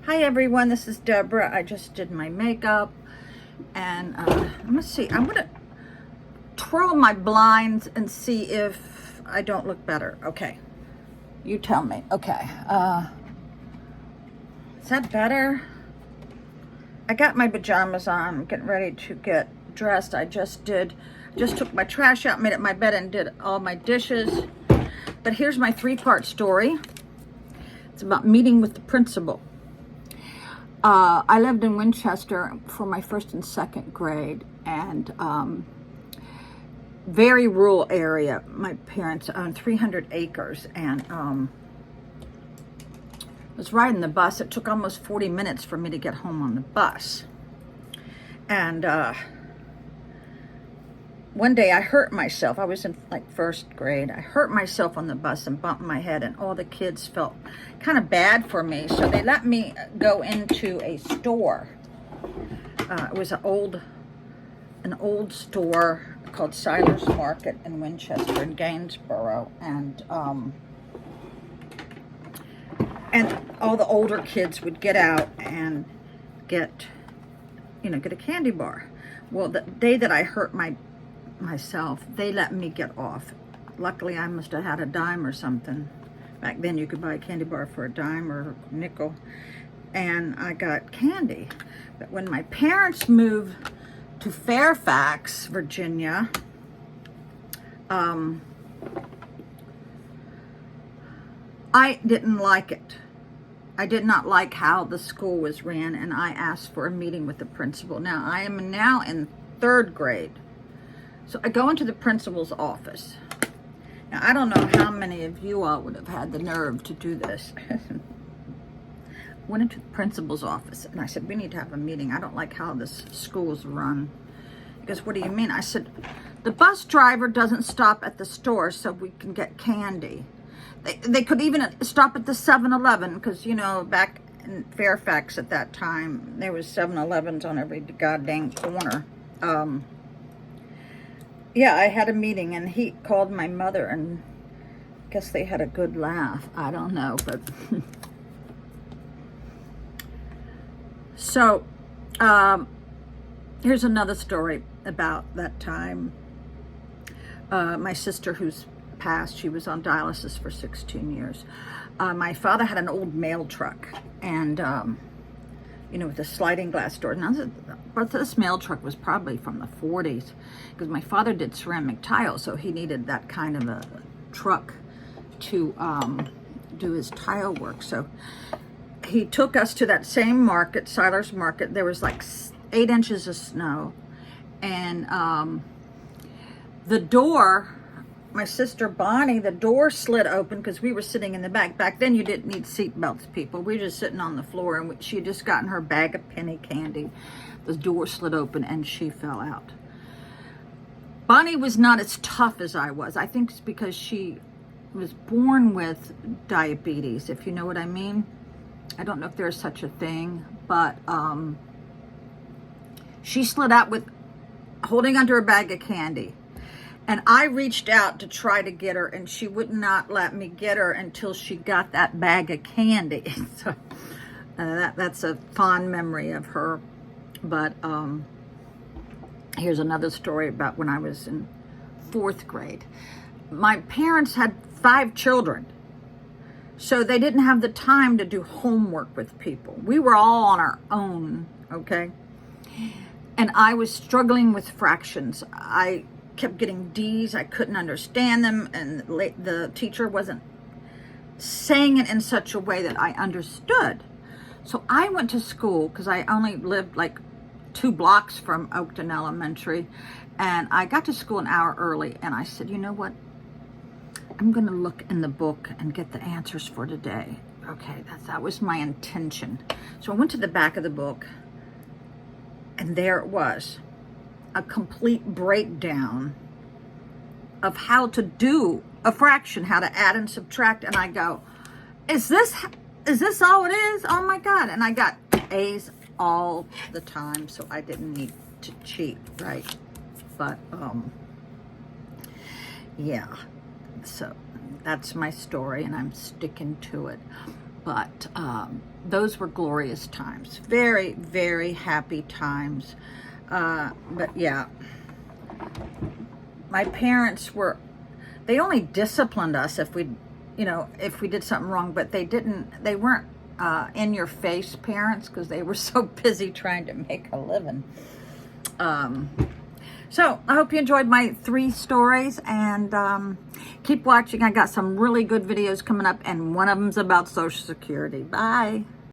Hi everyone, this is Deborah. I just did my makeup and let me see. I'm gonna twirl my blinds and see if I don't look better. Okay, you tell me. Okay, is that better? I got my pajamas on. I'm getting ready to get dressed. I just took my trash out, made up my bed, and did all my dishes. But here's my three-part story. It's about meeting with the principal. I lived in Winchester for my first and second grade, and very rural area. My parents owned 300 acres, and I was riding the bus. It took almost 40 minutes for me to get home on the bus. And one day I hurt myself. I was in like first grade. I hurt myself on the bus and bumped my head, and all the kids felt kind of bad for me. So they let me go into a store. It was an old store called Siler's Market in Winchester in Gainsborough, and all the older kids would get out and get a candy bar. Well, the day that I hurt myself, they let me get off. Luckily, I must have had a dime or something. Back then, you could buy a candy bar for a dime or a nickel, and I got candy. But when my parents moved to Fairfax, Virginia, I didn't like it. I did not like how the school was ran, and I asked for a meeting with the principal. Now, I am now in third grade. So I go into the principal's office. Now, I don't know how many of you all would have had the nerve to do this. Went into the principal's office, and I said, we need to have a meeting. I don't like how this school's run. He goes, what do you mean? I said, the bus driver doesn't stop at the store so we can get candy. They could even stop at the 7-Eleven, because, back in Fairfax at that time, there was 7-Elevens on every goddamn corner. Yeah, I had a meeting, and he called my mother, and I guess they had a good laugh. I don't know, but so here's another story about that time. My sister, who's passed, she was on dialysis for 16 years. My father had an old mail truck, and with the sliding glass door. Now, but this mail truck was probably from the 40s, because my father did ceramic tile, so he needed that kind of a truck to do his tile work. So he took us to that same market, Siler's Market. There was like 8 inches of snow, and the door, my sister Bonnie, the door slid open because we were sitting in the back. Back then, you didn't need seat belts, people. We were just sitting on the floor, and she had just gotten her bag of penny candy. The door slid open, and she fell out. Bonnie was not as tough as I was. I think it's because she was born with diabetes, if you know what I mean. I don't know if there's such a thing, but she slid out with holding onto her bag of candy. And I reached out to try to get her, and she would not let me get her until she got that bag of candy. So that's a fond memory of her. But here's another story about when I was in 4th grade. My parents had 5 children, so they didn't have the time to do homework with people. We were all on our own, okay? And I was struggling with fractions. I kept getting D's. I couldn't understand them, and the teacher wasn't saying it in such a way that I understood. So I went to school, because I only lived like 2 blocks from Oakton Elementary, and I got to school an hour early, and I said, you know what? I'm going to look in the book and get the answers for today. Okay, that was my intention. So I went to the back of the book, and there it was. A complete breakdown of how to do a fraction, how to add and subtract. And I go, is this all it is? Oh my God. And I got A's all the time, so I didn't need to cheat, right? But yeah, so that's my story, and I'm sticking to it. But those were glorious times. Very, very happy times. But yeah, my parents they only disciplined us if we, if we did something wrong, but they weren't in your face parents, because they were so busy trying to make a living. So I hope you enjoyed my 3 stories, and keep watching. I got some really good videos coming up, and one of them's about Social Security. Bye.